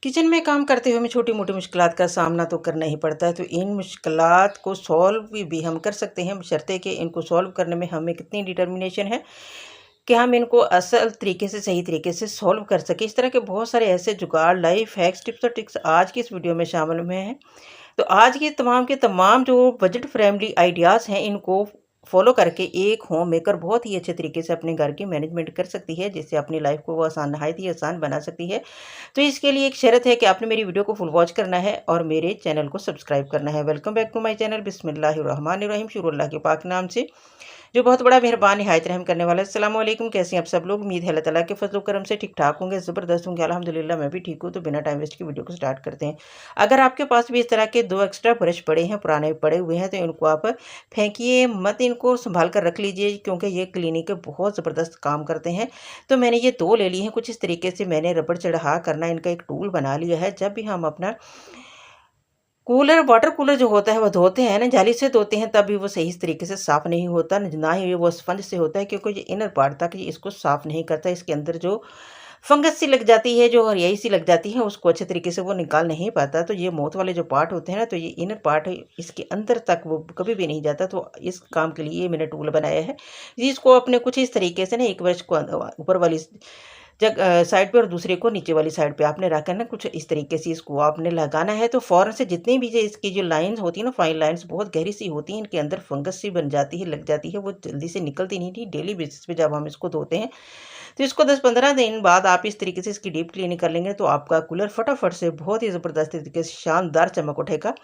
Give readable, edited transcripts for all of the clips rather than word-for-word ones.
Kitchen में काम करते हुए हमें छोटी-मोटी मुश्किलात का सामना तो करना ही पड़ता है, तो इन मुश्किलात को सॉल्व भी हम कर सकते हैं, बशर्ते कि इनको सॉल्व करने में हमें कितनी डिटर्मिनेशन है कि हम इनको असल तरीके से, सही तरीके से सॉल्व कर सकें। इस तरह के बहुत सारे ऐसे जुगाड़, लाइफ हैक्स, टिप्स और ट्रिक्स आज की इस वीडियो में शामिल हुए हैं। तो आज के तमाम जो बजट फ्रेंडली आइडियाज़ हैं, इनको फॉलो करके एक होम मेकर बहुत ही अच्छे तरीके से अपने घर की मैनेजमेंट कर सकती है, जिससे अपनी लाइफ को वो नहायत ही आसान बना सकती है। तो इसके लिए एक शर्त है कि आपने मेरी वीडियो को फुल वॉच करना है और मेरे चैनल को सब्सक्राइब करना है। Welcome back to my channel. बिस्मिल्लाहिर्रहमानिर्रहीम। शुरू अल्लाह के पाक नाम से, जो बहुत बड़ा मेहरबान निहायत रहम करने वाला है। अस्सलाम वालेकुम। कैसे हैं आप सब लोग? उम्मीद है अल्लाह ताला के फजल करम से ठीक ठाक होंगे, ज़बरदस्त होंगे। अल्हम्दुलिल्लाह मैं भी ठीक हूँ। तो बिना टाइम वेस्ट की वीडियो को स्टार्ट करते हैं। अगर आपके पास भी इस तरह के 2 एक्स्ट्रा ब्रश पड़े हैं, पुराने पड़े हुए हैं, तो इनको आप फेंकिए मत, इनको संभाल कर रख लीजिए, क्योंकि ये क्लीनिंग के बहुत ज़बरदस्त काम करते हैं। तो मैंने ये 2 ले लिए हैं। कुछ इस तरीके से मैंने रबड़ चढ़ा करना इनका एक टूल बना लिया है। जब भी हम अपना कूलर, वाटर कूलर जो होता है वो धोते हैं ना, जाली से धोते हैं, तब भी वो सही तरीके से साफ़ नहीं होता, ना ही वो स्पंज से होता है, क्योंकि ये इनर पार्ट तक ये इसको साफ़ नहीं करता। इसके अंदर जो फंगस सी लग जाती है, जो हरियाई सी लग जाती है, उसको अच्छे तरीके से वो निकाल नहीं पाता। तो ये मौत वाले जो पार्ट होते हैं ना, तो ये इनर पार्ट इसके अंदर तक वो कभी भी नहीं जाता। तो इस काम के लिए मैंने टूल बनाया है, जिसको अपने कुछ इस तरीके से ना, एक ब्रश को ऊपर वाली साइड पे और दूसरे को नीचे वाली साइड पे आपने रखकर ना, कुछ इस तरीके से इसको आपने लगाना है। तो फ़ौरन से जितनी भी इसकी जो लाइंस होती है ना, फाइन लाइंस बहुत गहरी सी होती हैं, इनके अंदर फंगस सी बन जाती है, लग जाती है, वो जल्दी से निकलती नहीं थी। डेली बेसिस पे जब हम इसको धोते हैं, तो इसको 10-15 दिन बाद आप इस तरीके से इसकी डीप क्लीनिंग कर लेंगे, तो आपका कूलर फटाफट से बहुत ही ज़बरदस्त तरीके से शानदार चमक उठेगा।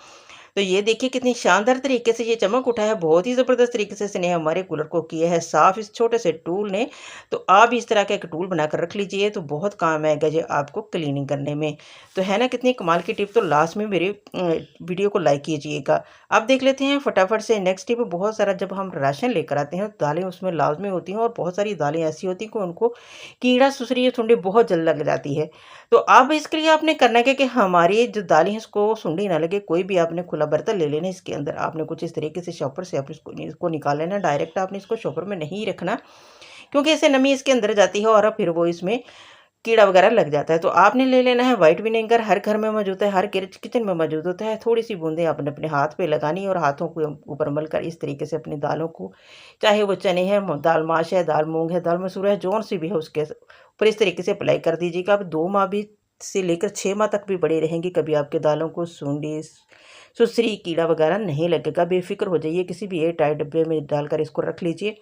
तो ये देखिए कितनी शानदार तरीके से ये चमक उठा है, बहुत ही ज़बरदस्त तरीके से इसने हमारे कूलर को किया है साफ़ इस छोटे से टूल ने। तो आप इस तरह का एक टूल बनाकर रख लीजिए, तो बहुत काम आएगा ये आपको क्लीनिंग करने में। तो है ना कितनी कमाल की टिप। तो लास्ट में मेरे वीडियो को लाइक कीजिएगा। अब देख लेते हैं फटाफट से नेक्स्ट टिप। बहुत सारा जब हम राशन लेकर आते हैं, दालें उसमें लाजमी होती हैं, और बहुत सारी दालें ऐसी होती हैं कि उनको कीड़ा सुसरी या सुंडी बहुत जल्द लग जाती है। तो अब इसके लिए आपने करना क्या कि हमारी जो दालें हैं इसको सुंडी ना लगे, कोई भी आपने खुला बर्तन ले लेना, इसके अंदर आपने कुछ इस तरीके से शॉपर से आप इसको निकाल लेना। डायरेक्ट आपने इसको शॉपर में नहीं रखना, क्योंकि इससे नमी इसके अंदर जाती है और फिर वो इसमें कीड़ा वगैरह लग जाता है। तो आपने ले लेना है वाइट विनेगर। हर घर में मौजूद है, हर किचन में मौजूद होता है। थोड़ी सी बूंदें आपने अपने हाथ पे लगानी है और हाथों को ऊपर मलकर इस तरीके से अपनी दालों को, चाहे वो चने हैं, दाल माश है, दाल मूंग है, दाल मसूर है, जौन सी भी है, उसके ऊपर इस तरीके से अप्लाई कर दीजिएगा। अब 2 माह भी से लेकर 6 माह तक भी बड़ी रहेंगी, कभी आपके दालों को सूंडी, सुसरी, कीड़ा वगैरह नहीं लगेगा। बेफिक्र हो जाइए, किसी भी एयर टाइट डब्बे में डालकर इसको रख लीजिए।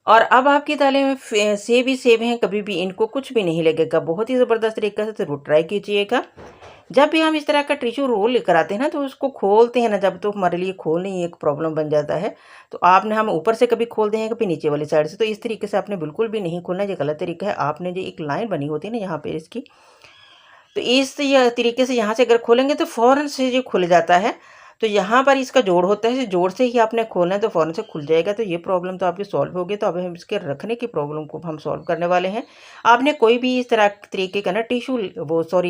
और अब आपकी दालें में सेब ही सेब हैं, कभी भी इनको कुछ भी नहीं लगेगा। बहुत ही ज़बरदस्त तरीके से ज़रूर ट्राई कीजिएगा। जब भी हम इस तरह का टिश्यू रोल लेकर आते हैं ना, तो उसको खोलते हैं ना, जब तो हमारे लिए खोलना ही एक प्रॉब्लम बन जाता है। तो आपने हम ऊपर से कभी खोलते हैं, कभी नीचे वाली साइड से, तो इस तरीके से आपने बिल्कुल भी नहीं खोलना, ये गलत तरीका है। आपने जो एक लाइन बनी होती है ना यहाँ पे इसकी, तो इस तरीके से यहाँ से अगर खोलेंगे तो फ़ौरन से ये खुल जाता है। तो यहाँ पर इसका जोड़ होता है, जोड़ से ही आपने खोलना है, तो फ़ौरन से खुल जाएगा। तो ये प्रॉब्लम तो आपकी सॉल्व हो गई। तो अब हम इसके रखने की प्रॉब्लम को हम सॉल्व करने वाले हैं। आपने कोई भी इस तरह तरीके का ना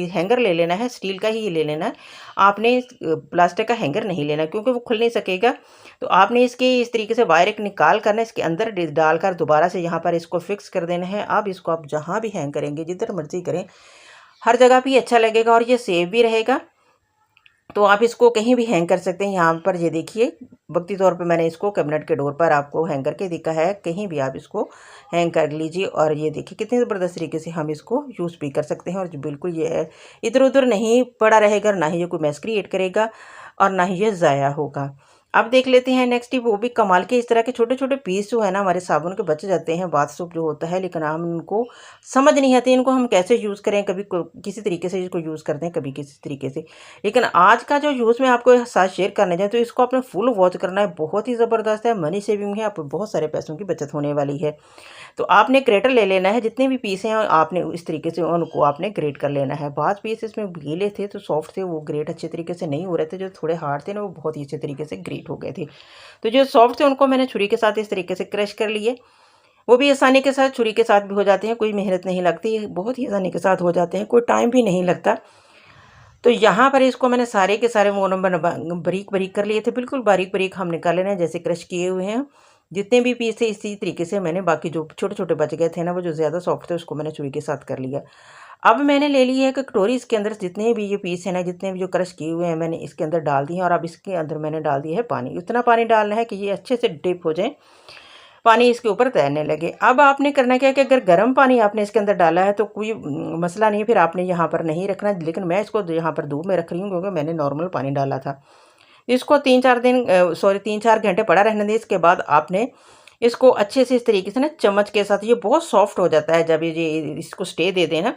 हैंगर ले लेना है, स्टील का ही ले लेना है। आपने प्लास्टिक का हैंगर नहीं लेना, क्योंकि वो खुल नहीं सकेगा। तो आपने इसके इस तरीके से वायर एक निकाल कर ना, इसके अंदर डालकर दोबारा से यहाँ पर इसको फिक्स कर देना है। अब इसको आप जहाँ भी हैंग करेंगे, जिधर मर्जी करें, हर जगह भी अच्छा लगेगा और ये सेफ भी रहेगा। तो आप इसको कहीं भी हैंग कर सकते हैं। यहाँ पर ये देखिए, वक्ती तौर पे मैंने इसको कैबिनेट के डोर पर आपको हैंग करके दिखा है, कहीं भी आप इसको हैंग कर लीजिए। और ये देखिए कितने ज़बरदस्त तरीके से हम इसको यूज़ भी कर सकते हैं, और जो बिल्कुल ये इधर उधर नहीं पड़ा रहेगा, ना ही ये कोई मैस क्रिएट करेगा और ना ही ये ज़ाया होगा। अब देख लेते हैं नेक्स्ट टिप। वो भी कमाल के, इस तरह के छोटे छोटे पीस जो है ना, हमारे साबुन के बच जाते हैं, बाथ सोप जो होता है, लेकिन हम उनको समझ नहीं आती, इनको हम कैसे यूज़ करें। कभी किसी तरीके से इसको यूज़ करते हैं, कभी किसी तरीके से। लेकिन आज का जो यूज़ मैं आपको साथ शेयर करने जाए, तो इसको आपने फुल वॉच करना है। बहुत ही ज़बरदस्त है, मनी सेविंग है, आप बहुत सारे पैसों की बचत होने वाली है। तो आपने ग्रेटर ले लेना है, जितने भी पीस हैं आपने इस तरीके से उनको आपने ग्रेट कर लेना है। बाद पीस इसमें गीले थे तो सॉफ्ट थे, वो ग्रेट अच्छे तरीके से नहीं हो रहे थे। जो थोड़े हार्ड थे ना, वो बहुत ही अच्छे तरीके से ग्रेट हो गए थे। तो जो सॉफ्ट थे उनको मैंने छुरी के साथ इस तरीके से क्रश कर लिए। वो भी आसानी के साथ, छुरी के साथ भी हो जाते हैं, कोई मेहनत नहीं लगती, बहुत ही आसानी के साथ हो जाते हैं, कोई टाइम भी नहीं लगता। तो यहाँ पर इसको मैंने सारे के सारे वो बारीक बारीक कर लिए थे, बिल्कुल बारीक बारीक हम निकाल लेना है, जैसे क्रश किए हुए हैं। जितने भी पीस थे इसी तरीके से मैंने, बाकी जो छोटे छोटे बच गए थे ना, वो जो ज़्यादा सॉफ्ट थे, उसको मैंने छुरी के साथ कर लिया। अब मैंने ले ली है एक कटोरी, इसके अंदर जितने भी ये पीस हैं ना, जितने भी जो क्रश किए हुए हैं मैंने इसके अंदर डाल दिए हैं। और अब इसके अंदर मैंने डाल दिया है पानी। इतना पानी डालना है कि ये अच्छे से डिप हो जाए, पानी इसके ऊपर तैरने लगे। अब आपने करना क्या है कि अगर गर्म पानी आपने इसके अंदर डाला है तो कोई मसला नहीं है, फिर आपने यहाँ पर नहीं रखना। लेकिन मैं इसको यहाँ पर धूप में रख रही हूँ क्योंकि मैंने नॉर्मल पानी डाला था। इसको 3-4 घंटे पड़ा रहने दें। इसके बाद आपने इसको अच्छे से इस तरीके से ना चम्मच के साथ, ये बहुत सॉफ्ट हो जाता है जब ये इसको स्टे दे देना,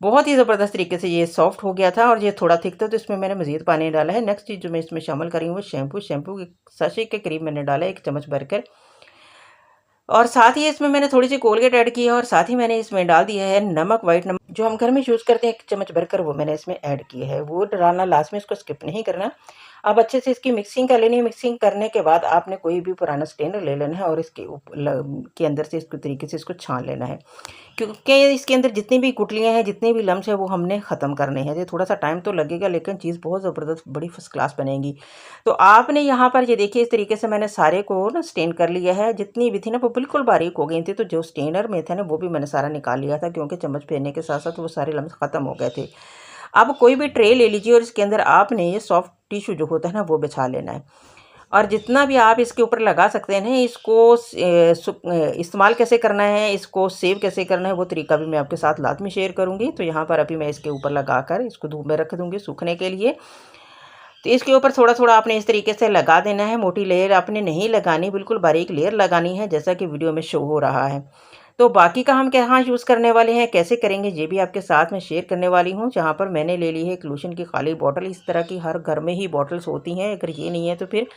बहुत ही ज़बरदस्त तरीके से ये सॉफ्ट हो गया था। और ये थोड़ा थिक था तो इसमें मैंने मज़ीद पानी डाला है। नेक्स्ट चीज़ जो मैं इसमें शामिल करी हूँ वो शैम्पू के साशे के करीब मैंने डाला है, 1 चम्मच भरकर। और साथ ही इसमें मैंने थोड़ी सी कोलगेट ऐड की है। और साथ ही मैंने इसमें डाल दिया है नमक, वाइट नमक जो हम घर में यूज़ करते हैं, 1 चम्मच भरकर वो मैंने इसमें ऐड किया है। वो डालना लास्ट में, इसको स्किप नहीं करना। अब अच्छे से इसकी मिक्सिंग कर लेनी है। मिक्सिंग करने के बाद आपने कोई भी पुराना स्ट्रेनर ले लेना है और इसके के अंदर से इसको तरीके से इसको छान लेना है, क्योंकि इसके अंदर जितनी भी गुठलियाँ हैं, जितने भी लम्स हैं वो हमने ख़त्म करने हैं। ये थोड़ा सा टाइम तो लगेगा लेकिन चीज़ बहुत ज़बरदस्त बड़ी फर्स्ट क्लास बनेगी। तो आपने यहाँ पर ये देखिए इस तरीके से मैंने सारे को ना स्टेन कर लिया है। जितनी भी थी ना वो बिल्कुल बारीक हो गई थी। तो जो स्टेनर में थे ना वो भी मैंने सारा निकाल लिया था, क्योंकि चम्मच फेरने के साथ साथ वो सारे लम्स ख़त्म हो गए थे। अब कोई भी ट्रे ले लीजिए और इसके अंदर आपने ये सॉफ्ट टिश्यू जो होता है ना वो बिछा लेना है। और जितना भी आप इसके ऊपर लगा सकते हैं, इसको इस्तेमाल कैसे करना है, इसको सेव कैसे करना है, वो तरीका भी मैं आपके साथ लाज़मी शेयर करूँगी। तो यहाँ पर अभी मैं इसके ऊपर लगाकर इसको धूप में रख दूँगी सूखने के लिए। तो इसके ऊपर थोड़ा-थोड़ा आपने इस तरीके से लगा देना है। मोटी लेयर आपने नहीं लगानी, बिल्कुल बारीक लेयर लगानी है, जैसा कि वीडियो में शो हो रहा है। तो बाकी का हम कहाँ यूज़ करने वाले हैं, कैसे करेंगे, ये भी आपके साथ में शेयर करने वाली हूँ। जहाँ पर मैंने ले ली है एक लोशन की खाली बॉटल। इस तरह की हर घर में ही बॉटल्स होती हैं। अगर ये नहीं है तो फिर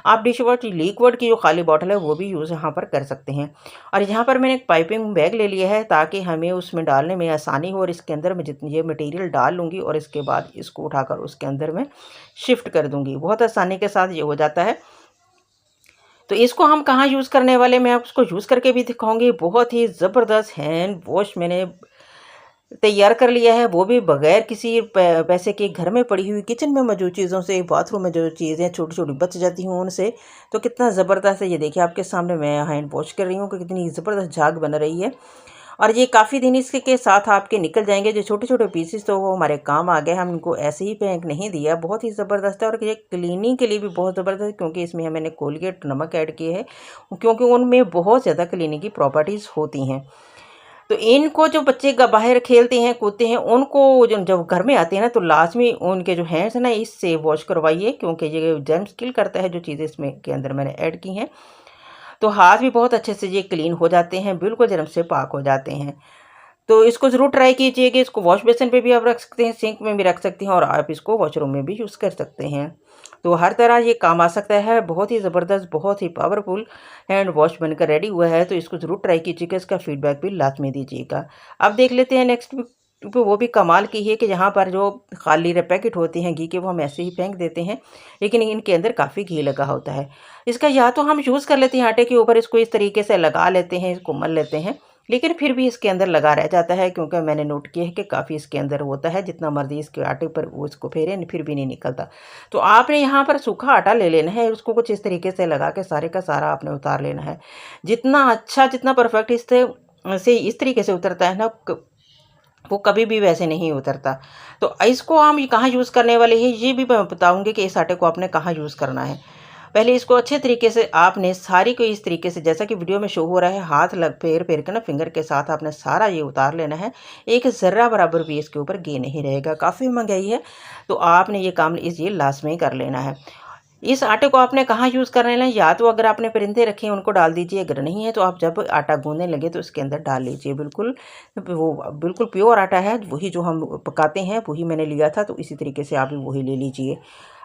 आप डिश वॉश लिक्विड की जो खाली बॉटल है वो भी यूज़ यहाँ पर कर सकते हैं। और यहाँ पर मैंने एक पाइपिंग बैग ले लिया है ताकि हमें उसमें डालने में आसानी हो। और इसके अंदर मैं जितनी ये मटेरियल डाल लूँगी और इसके बाद इसको उठाकर उसके अंदर मैं शिफ्ट कर दूँगी। बहुत आसानी के साथ ये हो जाता है। तो इसको हम कहाँ यूज़ करने वाले, मैं आपको यूज़ करके भी दिखाऊंगी। बहुत ही ज़बरदस्त हैंड वॉश मैंने तैयार कर लिया है, वो भी बगैर किसी पैसे के। घर में पड़ी हुई किचन में मौजूद चीज़ों से, बाथरूम में जो चीज़ें छोटी छोटी बच जाती हूँ उनसे। तो कितना ज़बरदस्त है, ये देखिए आपके सामने मैं हैंड वॉश कर रही हूँ कि कितनी ज़बरदस्त झाग बन रही है। और ये काफ़ी दिन इसके साथ आपके निकल जाएंगे। जो छोटे छोटे पीसेस तो वो हमारे काम आ गए, हम इनको ऐसे ही फेंक नहीं दिया। बहुत ही ज़बरदस्त है और ये क्लीनिंग के लिए भी बहुत ज़बरदस्त है, क्योंकि इसमें मैंने कोलगेट नमक ऐड किए हैं, क्योंकि उनमें बहुत ज़्यादा क्लीनिंग की प्रॉपर्टीज़ होती हैं। तो इनको जो बच्चे बाहर खेलते हैं कूदते हैं, उनको जब घर में आते हैं ना तो लाजमी उनके जो हैंड्स है ना इससे वॉश करवाइए, क्योंकि ये जर्म्स किल करता है जो चीज़ें इसमें के अंदर मैंने ऐड की हैं। तो हाथ भी बहुत अच्छे से ये क्लीन हो जाते हैं, बिल्कुल जर्म से पाक हो जाते हैं। तो इसको ज़रूर ट्राई कीजिएगा। इसको वॉश बेसिन पे भी आप रख सकते हैं, सिंक में भी रख सकते हैं और आप इसको वॉशरूम में भी यूज़ कर सकते हैं। तो हर तरह ये काम आ सकता है। बहुत ही ज़बरदस्त, बहुत ही पावरफुल हैंड वॉश बनकर रेडी हुआ है। तो इसको ज़रूर ट्राई कीजिएगा, इसका फीडबैक भी लाजमी दीजिएगा। अब देख लेते हैं नेक्स्ट पे। वो भी कमाल की है कि यहाँ पर जो खाली पैकेट होते हैं घी के, वो हम ऐसे ही फेंक देते हैं, लेकिन इनके अंदर काफ़ी घी लगा होता है। इसका या तो हम यूज़ कर लेते हैं आटे के ऊपर, इसको इस तरीके से लगा लेते हैं, इसको मल लेते हैं, लेकिन फिर भी इसके अंदर लगा रह जाता है, क्योंकि मैंने नोट किया है कि काफ़ी इसके अंदर होता है। जितना मर्जी इसके आटे पर वो इसको फेरें फिर भी नहीं निकलता। तो आपने यहाँ पर सूखा आटा ले लेना है, उसको कुछ इस तरीके से लगा के सारे का सारा आपने उतार लेना है। जितना अच्छा, जितना परफेक्ट इस तरीके से उतरता है ना, वो कभी भी वैसे नहीं उतरता। तो इसको हम कहाँ यूज़ करने वाले हैं ये भी मैं बताऊँगी कि इस आटे को आपने कहाँ यूज़ करना है। पहले इसको अच्छे तरीके से आपने सारी को इस तरीके से, जैसा कि वीडियो में शो हो रहा है, हाथ फेर फेर के ना फिंगर के साथ आपने सारा ये उतार लेना है। एक ज़र्रा बराबर भी इसके ऊपर घी नहीं रहेगा। काफ़ी महंगाई है तो आपने ये काम ये लास्ट में ही कर लेना है। इस आटे को आपने कहाँ यूज़ कर लेना है, या तो अगर आपने परिंदे रखे हैं उनको डाल दीजिए, अगर नहीं है तो आप जब आटा गूंदने लगे तो इसके अंदर डाल लीजिए। बिल्कुल प्योर आटा है, वही जो हम पकाते हैं वही मैंने लिया था। तो इसी तरीके से आप भी वही ले लीजिए।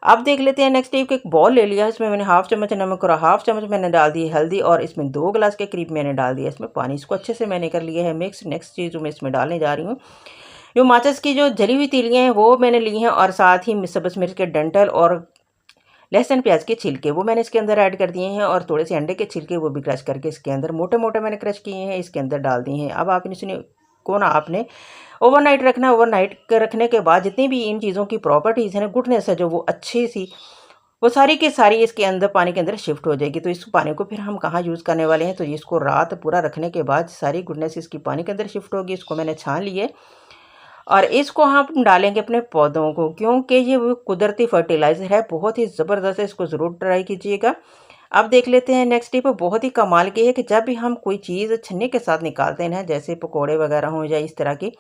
अब देख लेते हैं नेक्स्ट टिप। एक बॉल ले लिया, इसमें मैंने हाफ चम्मच नमक और हाफ चम्मच मैंने डाल दी हल्दी, और इसमें 2 गिलास के करीब मैंने डाल दिया इसमें पानी। इसको अच्छे से मैंने कर लिया है मिक्स। नेक्स्ट चीज़ जो मैं इसमें डालने जा रही हूँ, जो माचिस की जो जली हुई तीलियाँ हैं वो मैंने ली हैं, और साथ ही सब्ज़ मिर्च के डंठल और लहसुन प्याज के छिलके वो मैंने इसके अंदर ऐड कर दिए हैं, और थोड़े से अंडे के छिलके वो भी क्रश करके इसके अंदर मोटे मोटे मैंने क्रश किए हैं, इसके अंदर डाल दिए हैं। अब आप इसको ना आपने ओवरनाइट रखना है। ओवरनाइट रखने के बाद जितनी भी इन चीज़ों की प्रॉपर्टीज़ है ना, गुडनेस है जो, वो अच्छी सी वो सारी की सारी इसके अंदर पानी के अंदर शिफ्ट हो जाएगी। तो इस पानी को फिर हम कहाँ यूज़ करने वाले हैं, तो इसको रात पूरा रखने के बाद सारी गुडनेस इसकी पानी के अंदर शिफ्ट होगी। इसको मैंने छान लिए और इसको हम डालेंगे अपने पौधों को, क्योंकि ये वो कुदरती फर्टिलाइज़र है, बहुत ही ज़बरदस्त है, इसको ज़रूर ट्राई कीजिएगा। अब देख लेते हैं नेक्स्ट टिप, बहुत ही कमाल की है कि जब भी हम कोई चीज़ छन्नी के साथ निकालते हैं, जैसे पकोड़े वगैरह हों या इस तरह की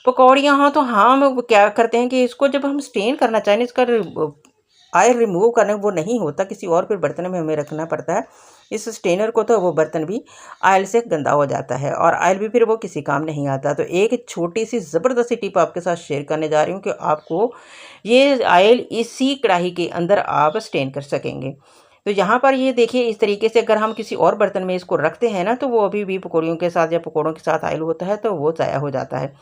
पकौड़ियाँ हों, तो हम वो क्या करते हैं कि इसको जब हम स्टेन करना चाहें, इसका ऑयल रिमूव करना वो नहीं होता, किसी और फिर बर्तन में हमें रखना पड़ता है इस स्टेनर को, तो वो बर्तन भी ऑयल से गंदा हो जाता है और ऑयल भी फिर वो किसी काम नहीं आता। तो एक छोटी सी ज़बरदस्त सी टिप आपके साथ शेयर करने जा रही हूँ कि आपको ये ऑयल इसी कढ़ाई के अंदर आप स्टेन कर सकेंगे। तो यहाँ पर ये देखिए, इस तरीके से अगर हम किसी और बर्तन में इसको रखते हैं ना, तो वो अभी भी पकौड़ियों के साथ या पकौड़ों के साथ ऑयल होता है, तो वो ज़ाया हो जाता है।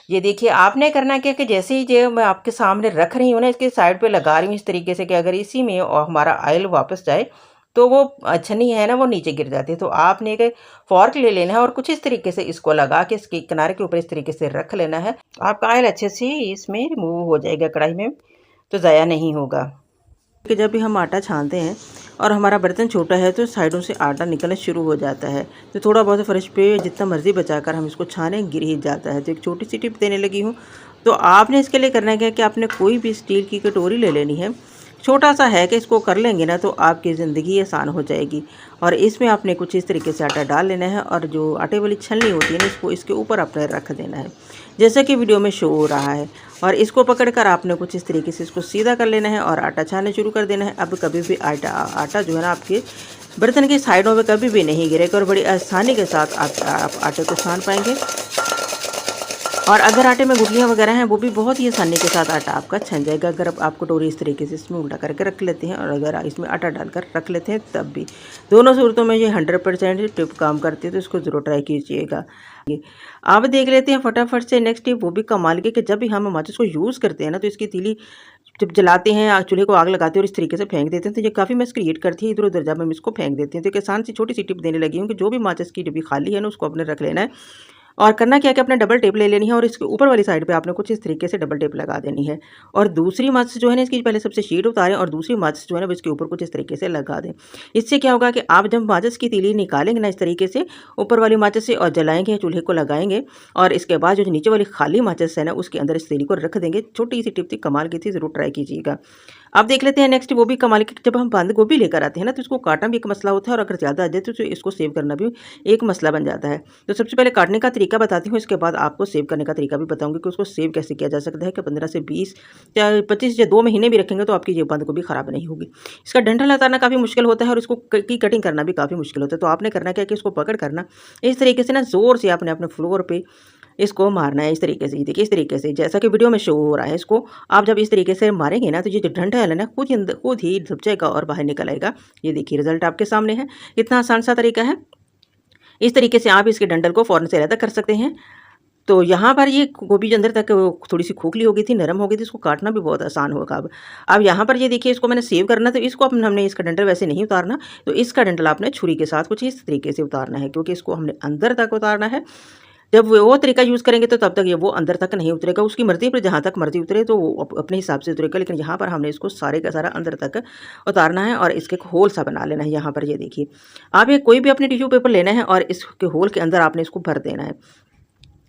ये देखिए, आपने करना क्या कि जैसे ही जो मैं आपके सामने रख रही हूँ ना, इसके साइड पे लगा रही हूँ इस तरीके से कि अगर इसी में और हमारा ऑयल वापस जाए, तो वो छन्नी है ना, वो नीचे गिर जाती है। तो आपने एक फ़ॉर्क ले लेना है और कुछ इस तरीके से इसको लगा के इसके किनारे के ऊपर इस तरीके से रख लेना है। आपका ऑयल अच्छे से इसमें रिमूव हो जाएगा कढ़ाई में, तो ज़ाया नहीं होगा। कि जब भी हम आटा छानते हैं और हमारा बर्तन छोटा है, तो साइडों से आटा निकलना शुरू हो जाता है, तो थोड़ा बहुत फर्श पे जितना मर्ज़ी बचाकर हम इसको छानें, गिर ही जाता है। तो एक छोटी सी टिप देने लगी हूँ। तो आपने इसके लिए करना क्या है कि आपने कोई भी स्टील की कटोरी ले लेनी है, छोटा सा है कि इसको कर लेंगे ना, तो आपकी ज़िंदगी आसान हो जाएगी। और इसमें आपने कुछ इस तरीके से आटा डाल लेना है और जो आटे वाली छलनी होती है ना, इसको इसके ऊपर आपने रख देना है, जैसा कि वीडियो में शो हो रहा है। और इसको पकड़कर आपने कुछ इस तरीके से इसको सीधा कर लेना है और आटा छानना शुरू कर देना है। अब कभी भी आटा जो है ना, आपके बर्तन की साइडों में कभी भी नहीं गिरेगा और बड़ी आसानी के साथ आप आटे को छान पाएंगे। और अगर आटे में गुठलियाँ वगैरह हैं, वो भी बहुत ही आसानी के साथ आटा आपका छन जाएगा, अगर आप कटोरी इस तरीके से इसमें उल्टा करके रख लेते हैं और अगर इसमें आटा डालकर रख लेते हैं, तब भी दोनों सूरतों में ये 100% टिप काम करती है। तो इसको ज़रूर ट्राई कीजिएगा। अब देख लेते हैं फटाफट से नेक्स्ट टिप, वो भी कमाल की, कि जब भी हम माचिस को यूज़ करते हैं ना, तो इसकी तीली जब जलाते हैं, चूल्हे को आग लगाते हैं और इस तरीके से फेंक देते हैं, तो ये काफ़ी मैस क्रिएट करती है इधर उधर, जब हम इसको फेंक देते हैं। तो एक आसान सी छोटी सी टिप देने लगी हूँ कि जो भी माचिस की डिब्बी खाली है ना, उसको अपने रख लेना है और करना क्या है कि अपने डबल टेप ले लेनी है और इसके ऊपर वाली साइड पे आपने कुछ इस तरीके से डबल टेप लगा देनी है। और दूसरी माचिस जो है ना, इसकी पहले सबसे शीट उतारें और दूसरी माचिस जो है ना, इसके ऊपर कुछ इस तरीके से लगा दें। इससे क्या होगा कि आप जब माचिस की तीली निकालेंगे ना, इस तरीके से ऊपर वाली माचिस से और जलाएंगे, चूल्हे को लगाएंगे और इसके बाद जो नीचे वाली खाली माचिस है ना, उसके अंदर इस तीली को रख देंगे। छोटी सी टिप थी, कमाल की थी, ज़रूर ट्राई कीजिएगा। अब देख लेते हैं नेक्स्ट, वो भी कमाल की, जब हम बंद गोभी लेकर आते हैं ना, तो इसको काटना भी एक मसला होता है और अगर ज़्यादा आ जाए तो इसको सेव करना भी एक मसला बन जाता है। तो सबसे पहले काटने का तरीका बताती हूँ, इसके बाद आपको सेव करने का तरीका भी बताऊंगी कि उसको सेव कैसे किया जा सकता है कि 15 से 20 या 25 या 2 महीने भी रखेंगे तो आपकी ये बंद गोभी खराब नहीं होगी। इसका डंठल हटाना काफ़ी मुश्किल होता है और इसको की कटिंग करना भी काफ़ी मुश्किल होता है। तो आपने करना क्या कि इसको पकड़ करना इस तरीके से ना, ज़ोर से आपने अपने फ्लोर पर इसको मारना है, इस तरीके से। देखिए, इस तरीके से जैसा कि वीडियो में शो हो रहा है, इसको आप जब इस तरीके से मारेंगे ना, तो ये जो डंठल है ना, खुद ही दब जाएगा और बाहर निकल आएगा। ये देखिए, रिजल्ट आपके सामने है। इतना आसान सा तरीका है। इस तरीके से आप इसके डंठल को फ़ौरन से अलग कर सकते हैं। तो यहाँ पर ये गोभी जो अंदर तक थोड़ी सी खोखली हो गई थी, नरम हो गई थी, इसको काटना भी बहुत आसान होगा। अब यहाँ पर ये देखिए, इसको मैंने सेव करना, तो इसको हमने इसका डंठल वैसे नहीं उतारना, तो इसका डंठल आपने छुरी के साथ कुछ इस तरीके से उतारना है, क्योंकि इसको हमने अंदर तक उतारना है। जब वो तरीका यूज़ करेंगे तो तब तक ये वो अंदर तक नहीं उतरेगा, उसकी मर्ज़ी पर जहाँ तक मर्ज़ी उतरे तो वो अपने हिसाब से उतरेगा। लेकिन यहाँ पर हमने इसको सारे का सारा अंदर तक उतारना है और इसके होल सा बना लेना है। यहाँ पर ये देखिए, आप ये कोई भी अपने टिश्यू पेपर लेना है और इसके होल के अंदर आपने इसको भर देना है।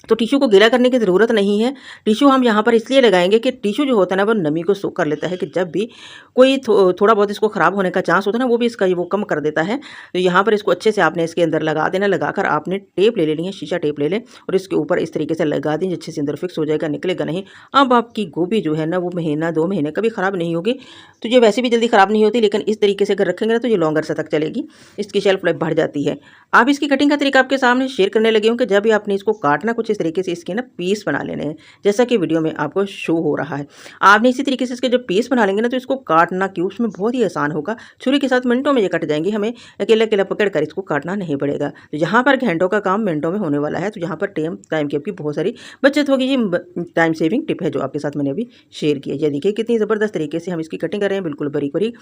तो टिश्यू को गीला करने की ज़रूरत नहीं है। टिश्यू हम यहाँ पर इसलिए लगाएंगे कि टिश्यू जो होता है ना, वो नमी को सोख कर लेता है, कि जब भी कोई थोड़ा बहुत इसको ख़राब होने का चांस होता है ना, वो भी इसका वो कम कर देता है। तो यहाँ पर इसको अच्छे से आपने इसके अंदर लगा देना। लगाकर आपने टेप ले लेनी है, शीशा टेप ले लें और इसके ऊपर इस तरीके से लगा दें, अच्छे से अंदर फिक्स हो जाएगा, निकलेगा नहीं। अब आपकी गोभी जो है ना, वो महीना 2 महीने कभी ख़राब नहीं होगी। तो ये वैसे भी जल्दी ख़राब नहीं होती, लेकिन इस तरीके से अगर रखेंगे ना, तो ये लॉन्गर से तक चलेगी, इसकी शेल्फ लाइफ बढ़ जाती है। आप इसकी कटिंग का तरीका आपके सामने शेयर करने लगी हूँ कि जब भी आपने इसको काटना, कुछ इस तरीके से इसके ना पीस बना लेने हैं, जैसा कि वीडियो में आपको शो हो रहा है। आपने इसी तरीके से इसके जब पीस बना लेंगे ना, तो इसको काटना क्यूब्स में बहुत ही आसान होगा। छुरी के साथ मिनटों में ये कट जाएंगे, हमें अकेला अकेला पकड़ कर इसको काटना नहीं पड़ेगा। तो यहाँ पर घंटों का काम मिनटों में होने वाला है। तो यहाँ पर टाइम की आपकी बहुत सारी बचत होगी। ये टाइम सेविंग टिप है जो आपके साथ मैंने अभी शेयर किया। ये देखिए कितनी ज़बरदस्त तरीके से हम इसकी कटिंग कर रहे हैं, बिल्कुल बारीक बारीक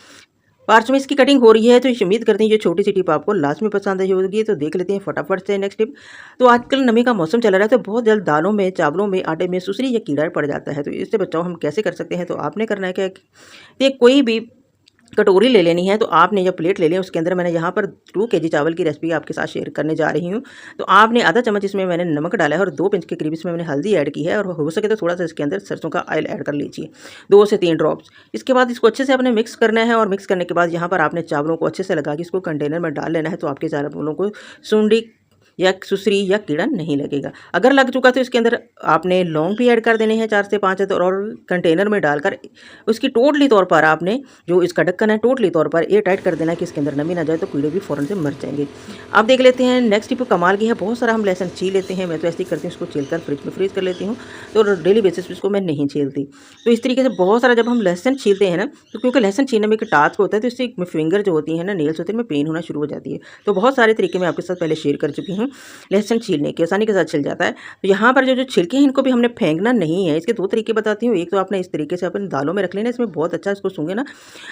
पार्ट्स में इसकी कटिंग हो रही है। तो उम्मीद करते हैं ये छोटी सी टिप आपको लास्ट में पसंद आई होगी। तो देख लेते हैं फटाफट से नेक्स्ट टिप। तो आजकल नमी का मौसम चल रहा है, तो बहुत जल्द दालों में, चावलों में, आटे में सुसरी या कीड़ा पड़ जाता है। तो इससे बचाव हम कैसे कर सकते हैं? तो आपने करना है क्या, कोई भी कटोरी ले लेनी है। तो आपने जब प्लेट ले लें उसके अंदर मैंने यहाँ पर 2 केजी चावल की रेसिपी आपके साथ शेयर करने जा रही हूँ। तो आपने आधा चम्मच इसमें मैंने नमक डाला है और 2 पिंच के करीब इसमें मैंने हल्दी ऐड की है और हो सके तो थोड़ा सा इसके अंदर सरसों का ऑयल ऐड कर लीजिए, 2 से 3 ड्रॉप्स। इसके बाद इसको अच्छे से आपने मिक्स करना है और मिक्स करने के बाद यहाँ पर आपने चावलों को अच्छे से लगा के इसको कंटेनर में डाल लेना है। तो आपके चावलों को सुंडी या सुसरी या कीड़ा नहीं लगेगा। अगर लग चुका तो इसके अंदर आपने लौंग भी ऐड कर देने हैं 4 से 5 और कंटेनर में डालकर उसकी टोटली तौर पर आपने जो इसका ढक्कन है टोटली तौर पर एयर टाइट कर देना है कि इसके अंदर नमी ना जाए, तो कीड़े भी फ़ौरन से मर जाएंगे। आप देख लेते हैं नेक्स्ट टिप कमाल की है। बहुत सारा हम लहसुन छील लेते हैं, मैं तो ऐसे ही करती हूँ, इसको छील कर फ्रिज में फ्रीज कर लेती हूँ। तो डेली बेसिस पे इसको मैं नहीं छीलती। तो इस तरीके से बहुत सारा जब हम लहसुन छीलते हैं ना, तो क्योंकि लहसुन छीलने में एक टास्क होता है, तो इससे फिंगर जो होती है ना, नेल्स होते हैं, में पेन होना शुरू हो जाती है। तो बहुत सारे तरीके मैं आपके साथ पहले शेयर कर चुकी हूँ। लहसुन छीलने की आसानी के साथ छिल जाता है। तो यहाँ पर जो छिलके हैं इनको भी हमने फेंकना नहीं है। इसके 2 तरीके बताती हूँ। एक तो आपने इस तरीके से अपने दालों में रख लेना, इसमें बहुत अच्छा इसको सूंघे ना,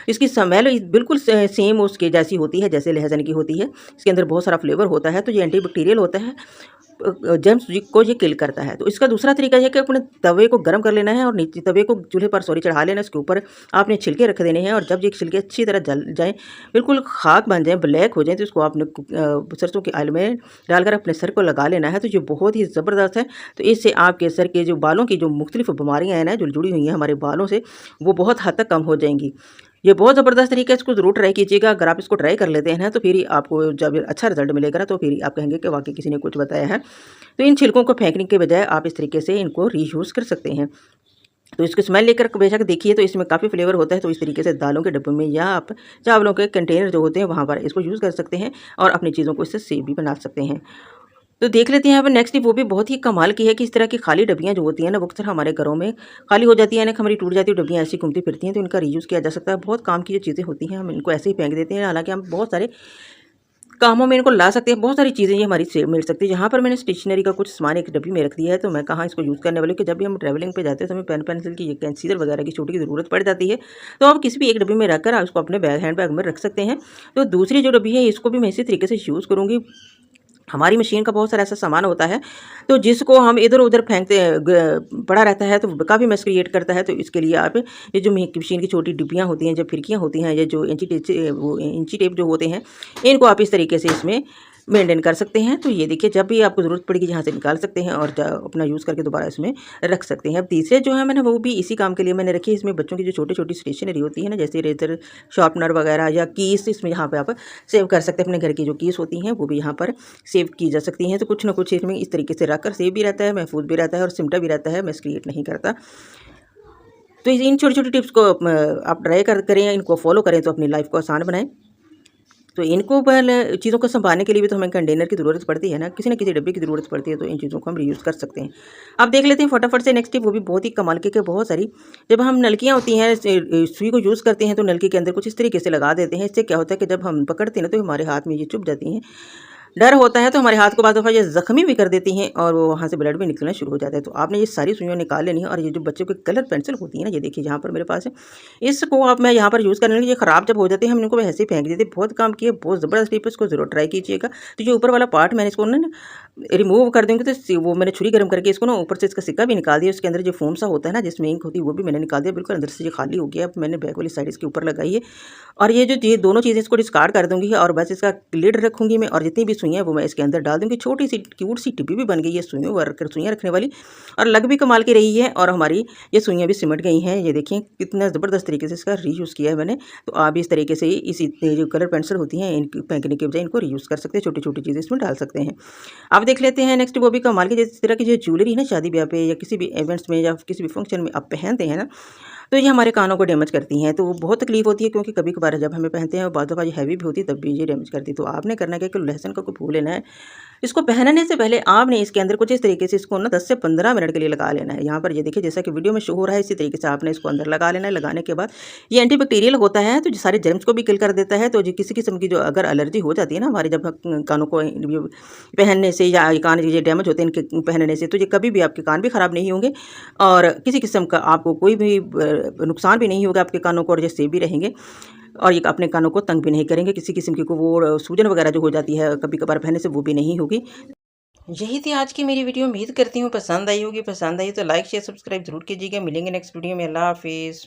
इसकी स्मेल बिल्कुल सेम उसके जैसी होती है जैसे लहसुन की होती है। इसके अंदर बहुत सारा फ्लेवर होता है, तो ये एंटीबैक्टीरियल होता है, जर्म्स को ये किल करता है। तो इसका दूसरा तरीका है कि अपने तवे को गर्म कर लेना है और नीचे तवे को चूल्हे पर चढ़ा लेना, इसके ऊपर आपने छिलके रख देने हैं और जब ये छिलके अच्छी तरह जल जाएँ, बिल्कुल खाक बन जाएँ, ब्लैक हो जाएँ, तो इसको आपने सरसों के ऑयल में डालकर अपने सर को लगा लेना है। तो ये बहुत ही ज़बरदस्त है। तो इससे आपके सर के जो बालों की जो मुख्तलिफ बीमारियाँ हैं ना, जो जुड़ी हुई हैं हमारे बालों से, वो बहुत हद तक कम हो जाएंगी। ये बहुत ज़बरदस्त तरीका है, इसको ज़रूर ट्राई कीजिएगा। अगर आप इसको ट्राई कर लेते हैं ना, तो फिर ही आपको जब अच्छा रिजल्ट मिलेगा ना, तो फिर आप कहेंगे कि वाकई किसी ने कुछ बताया है। तो इन छिलकों को फेंकने के बजाय आप इस तरीके से इनको रीयूज़ कर सकते हैं। तो इसकी स्मेल लेकर बेशक देखिए, तो इसमें काफ़ी फ्लेवर होता है। तो इस तरीके से दालों के डब्बे में या आप चावलों के कंटेनर जो होते हैं वहाँ पर इसको यूज़ कर सकते हैं और अपनी चीज़ों को इससे सेव भी बना सकते हैं। तो देख लेते हैं यहाँ पर नेक्स्ट टिप, वो भी बहुत ही कमाल की है कि इस तरह की खाली डब्बियाँ जो होती हैं ना, वो अक्सर हमारे घरों में खाली हो जाती है ना, हमारी टूट जाती है, डब्बियाँ ऐसी घूमती फिरती हैं, तो इनका रीयूज़ किया जा सकता है। बहुत काम की जो चीज़ें होती हैं हम इनको ऐसे ही फेंक देते हैं, हालांकि हम बहुत सारे कामों में इनको ला सकते हैं। बहुत सारी चीज़ें ये हमारी सेव मिल सकती है। यहाँ पर मैंने स्टेशनरी का कुछ सामान एक डब्बी में रख दिया है, तो मैं कहाँ इसको यूज़ करने वाली हूँ कि जब भी हम ट्रैवलिंग पे जाते हैं तो हमें पेन पेंसिल की कंसीलर वगैरह की छोटी की ज़रूरत पड़ जाती है। तो आप किसी भी एक डब्बी में रखकर आप इसको अपने हैंड बैग में रख सकते हैं। तो दूसरी जो डब्बी है इसको भी मैं इसी तरीके से यूज़ करूँगी। हमारी मशीन का बहुत सारा ऐसा सामान होता है, तो जिसको हम इधर-उधर फेंकते पड़ा रहता है, तो काफ़ी मेस क्रिएट करता है। तो इसके लिए आप ये जो मशीन की छोटी डिब्बियाँ होती हैं, जो फिरकियाँ होती हैं, ये जो इंची टेप जो होते हैं, इनको आप इस तरीके से इसमें मेंटेन कर सकते हैं। तो ये देखिए, जब भी आपको ज़रूरत पड़ेगी यहाँ से निकाल सकते हैं और अपना यूज़ करके दोबारा इसमें रख सकते हैं। अब तीसरे जो है मैंने वो भी इसी काम के लिए मैंने रखी है। इसमें बच्चों की जो छोटी-छोटी स्टेशनरी होती है ना, जैसे इरेज़र, शार्पनर वगैरह या कीस, इसमें यहाँ पे आप सेव कर सकते हैं। अपने घर की जो कीस होती हैं वो भी यहाँ पर सेव की जा सकती हैं। तो कुछ ना कुछ इसमें इस तरीके से रखकर सेव भी रहता है, महफूज भी रहता है और सिमटा भी रहता है, मेस क्रिएट नहीं करता। तो इन छोटी-छोटी टिप्स को आप ट्राई करें, इनको फॉलो करें तो अपनी लाइफ़ को आसान बनाएँ। तो इनको पहले चीज़ों को सँभालने के लिए भी तो हमें कंटेनर की ज़रूरत पड़ती है ना, किसी न किसी डब्बे की ज़रूरत पड़ती है, तो इन चीज़ों को हम रीयूज़ कर सकते हैं। अब देख लेते हैं फटाफट से नेक्स्ट टिप, वो भी बहुत ही कमाल की बहुत सारी। जब हम नलकियाँ होती हैं, सुई को यूज़ करते हैं, तो नलकी के अंदर कुछ इस तरीके से लगा देते हैं। इससे क्या होता है कि जब हम पकड़ते हैं ना, तो हमारे हाथ में ये चुभ जाती हैं। डर होता है तो हमारे हाथ को बाद दफ़ा ये ज़ख्मी भी कर देती हैं और वो वहाँ से ब्लड भी निकलना शुरू हो जाता है। तो आपने ये सारी सुइयाँ निकाल लेनी है और ये जो बच्चों की कलर पेंसिल होती है ना, ये देखिए यहाँ पर मेरे पास है, इसको आप मैं यहाँ पर यूज़ करने लगी। ये ख़राब जब हो जाती है हम इनको ऐसे ही फेंक देते हैं। बहुत काम की है, बहुत ज़बरदस्त टिप है, इसको ज़रूर ट्राई कीजिएगा। तो ये ऊपर वाला पार्ट मैंने इसको ना रिमूव कर दूँगी, तो वो मैंने छुरी गर्म करके इसको ना ऊपर से इसका सिक्का भी निकाल दिया। उसके अंदर जो फोम सा होता है ना, जिसमें इंक होती है, वो भी मैंने निकाल दिया। बिल्कुल अंदर से ये खाली हो गया। अब मैंने बैक वाली साइड इसके ऊपर लगाई है और ये दोनों चीज़ें इसको डिस्कार्ड कर दूँगी और बस इसका लिड रखूँगी मैं और जितनी भी सुइयाँ हैं वो मैं इसके अंदर डाल दूँगी। छोटी सी क्यूट सी डिब्बी भी बन गई है सुइयाँ रखने वाली और लग भी कमाल की रही है और हमारी ये सुइयाँ भी सिमट गई हैं। ये देखिए कितना ज़बरदस्त तरीके से इसका रीयूज़ किया है मैंने। तो आप इस तरीके से इसी जो कलर पेंसिल होती हैं इनकी फेंकने के बजाय इनको रीयूज़ कर सकते हैं, छोटी-छोटी चीज़ें इसमें डाल सकते हैं। अब देख लेते हैं नेक्स्ट, वो भी कमाल की जिस तरह की जो ज्वेलरी है ना, शादी ब्याह पे या किसी भी इवेंट्स में या किसी भी फंक्शन में आप पहनते हैं ना, तो ये हमारे कानों को डैमेज करती हैं। तो वो बहुत तकलीफ होती है क्योंकि कभी-कभार जब हमें पहनते हैं और बाद दफ़ा ये हैवी भी होती है तब भी ये डैमेज करती है। तो आपने करना क्या कि लहसुन का कोई फूल लेना है। इसको पहनने से पहले आपने इसके अंदर कुछ इस तरीके से इसको ना 10 से 15 मिनट के लिए लगा लेना है। यहाँ पर ये देखिए जैसा कि वीडियो में शो हो रहा है, इसी तरीके से आपने इसको अंदर लगा लेना है। लगाने के बाद ये एंटीबैक्टीरियल होता है, तो सारे जर्म्स को भी किल कर देता है। तो जो किसी किस्म की जो अगर एलर्जी हो जाती है ना हमारे जब कानों को पहनने से या कान ये डैमेज होते हैं इनके पहनने से, तो ये कभी भी आपके कान भी ख़राब नहीं होंगे और किसी किस्म का आपको कोई भी नुकसान भी नहीं होगा आपके कानों को और ये सेफ भी रहेंगे और ये अपने कानों को तंग भी नहीं करेंगे। किसी किस्म की को वो सूजन वगैरह जो हो जाती है कभी कभार पहनने से, वो भी नहीं होगी। यही थी आज की मेरी वीडियो। उम्मीद करती हूँ पसंद आई होगी। पसंद आई तो लाइक शेयर सब्सक्राइब जरूर कीजिएगा। मिलेंगे नेक्स्ट वीडियो में। अल्लाह हाफिज़।